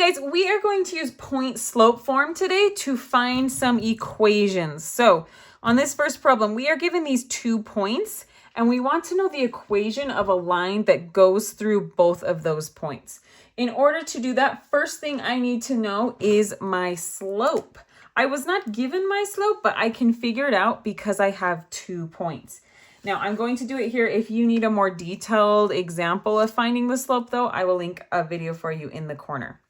guys, we are going to use point slope form today to find some equations. So on this first problem, we are given these 2 points and we want to know the equation of a line that goes through both of those points. In order to do that, first thing I need to know is my slope. I was not given my slope, but I can figure it out because I have 2 points. Now I'm going to do it here. If you need a more detailed example of finding the slope though, I will link a video for you in the corner.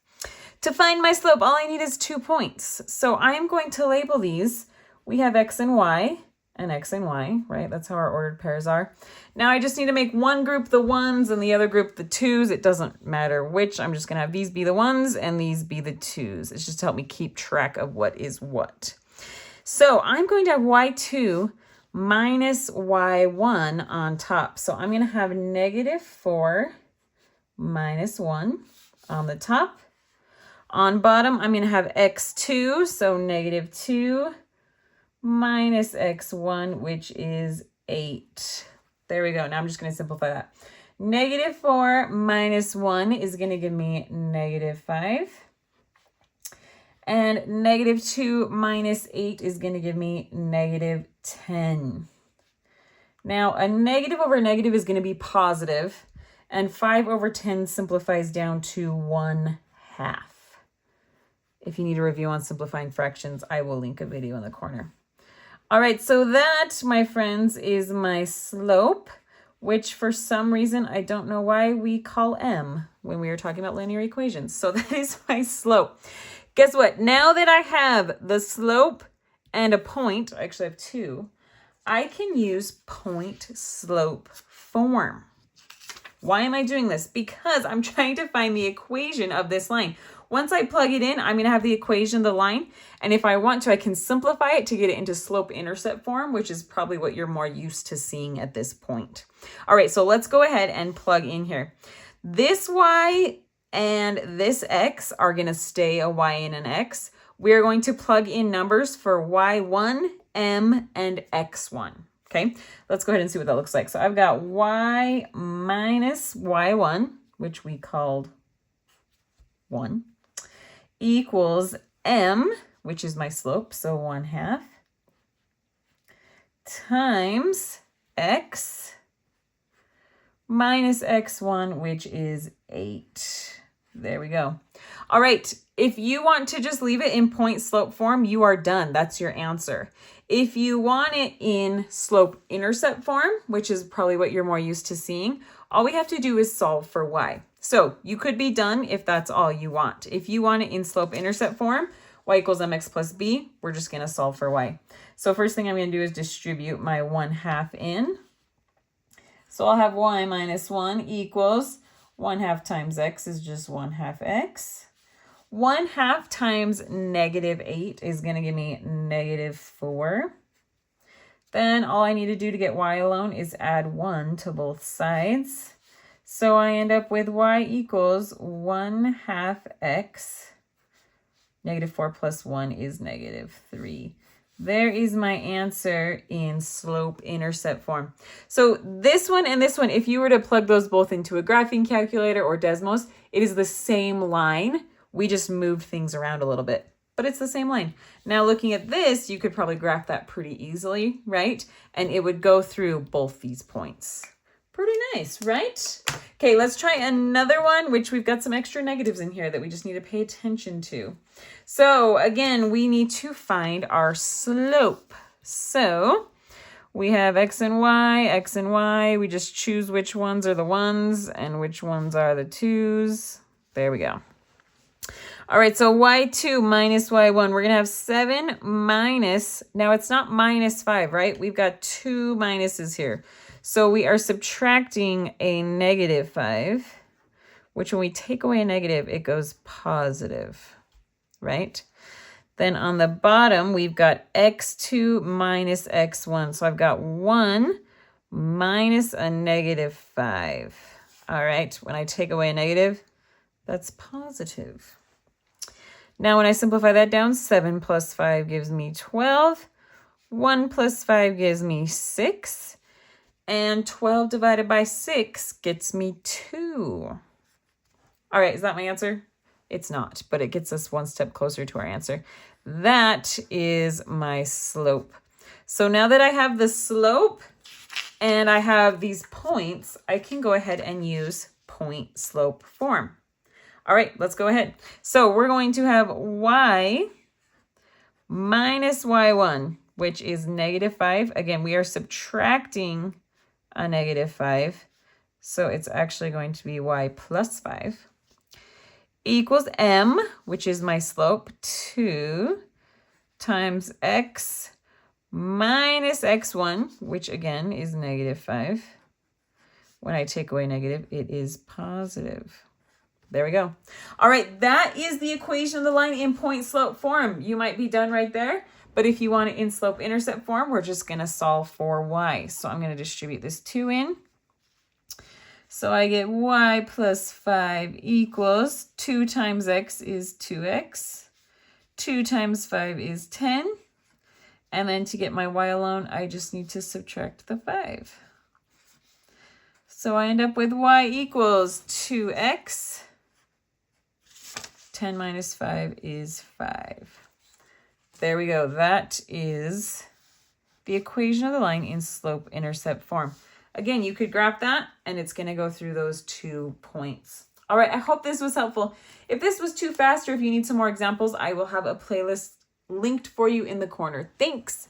To find my slope, all I need is 2 points. So I am going to label these. We have x and y, right? That's how our ordered pairs are. Now I just need to make one group the 1s and the other group the 2s. It doesn't matter which. I'm just going to have these be the 1s and these be the 2s. It's just to help me keep track of what is what. So I'm going to have y2 minus y1 on top. So I'm going to have -4 minus 1 on the top. On bottom, I'm going to have x2, so -2 minus x1, which is 8. There we go. Now I'm just going to simplify that. -4 minus 1 is going to give me -5. And -2 minus 8 is going to give me -10. Now, a negative over negative is going to be positive, and 5 over 10 simplifies down to 1/2. If you need a review on simplifying fractions, I will link a video in the corner. All right, so that, my friends, is my slope, which for some reason, I don't know why we call m when we are talking about linear equations. So that is my slope. Guess what? Now that I have the slope and a point, I actually have 2, I can use point slope form. Why am I doing this? Because I'm trying to find the equation of this line. Once I plug it in, I'm going to have the equation of the line. And if I want to, I can simplify it to get it into slope-intercept form, which is probably what you're more used to seeing at this point. All right, so let's go ahead and plug in here. This y and this x are going to stay a y and an x. We are going to plug in numbers for y1, m, and x1. Okay, let's go ahead and see what that looks like. So I've got y minus y1, which we called 1, equals m, which is my slope, so 1/2, times x minus x1, which is 8. There we go. All right, if you want to just leave it in point slope form, you are done. That's your answer. If you want it in slope-intercept form, which is probably what you're more used to seeing, all we have to do is solve for y. So you could be done if that's all you want. If you want it in slope-intercept form, y equals mx plus b, we're just going to solve for y. So first thing I'm going to do is distribute my 1/2 in. So I'll have y minus 1 equals 1/2 times x is just 1/2 x. 1/2 times -8 is going to give me -4. Then all I need to do to get y alone is add 1 to both sides. So I end up with y equals 1/2 x. -4 plus 1 is -3. There is my answer in slope-intercept form. So this one and this one, if you were to plug those both into a graphing calculator or Desmos, it is the same line. We just moved things around a little bit, but it's the same line. Now looking at this, you could probably graph that pretty easily, right? And it would go through both these points. Pretty nice, right? Okay, let's try another one, which we've got some extra negatives in here that we just need to pay attention to. So again, we need to find our slope. So we have x and y. We just choose which ones are the 1s and which ones are the 2s. There we go. All right, so y2 minus y1, we're going to have 7 minus, now it's not -5, right? We've got 2 minuses here. So we are subtracting a -5, which when we take away a negative, it goes positive, right? Then on the bottom, we've got x2 minus x1. So I've got 1 minus a -5. All right, when I take away a negative, that's positive. Now, when I simplify that down, 7 plus 5 gives me 12. 1 plus 5 gives me 6. And 12 divided by 6 gets me 2. All right, is that my answer? It's not, but it gets us one step closer to our answer. That is my slope. So now that I have the slope and I have these points, I can go ahead and use point slope form. All right, let's go ahead. So we're going to have y minus y1, which is -5. Again, we are subtracting a -5. So it's actually going to be y plus 5 equals m, which is my slope, 2 times x minus x1, which again is -5. When I take away negative, it is positive. There we go. All right, that is the equation of the line in point slope form. You might be done right there, but if you want it in slope intercept form, we're just going to solve for y. So I'm going to distribute this 2 in. So I get y plus 5 equals 2 times x is 2x. 2 times 5 is 10. And then to get my y alone, I just need to subtract the 5. So I end up with y equals 2x. 10 minus 5 is 5. There we go. That is the equation of the line in slope-intercept form. Again, you could graph that, and it's going to go through those 2 points. All right, I hope this was helpful. If this was too fast or if you need some more examples, I will have a playlist linked for you in the corner. Thanks.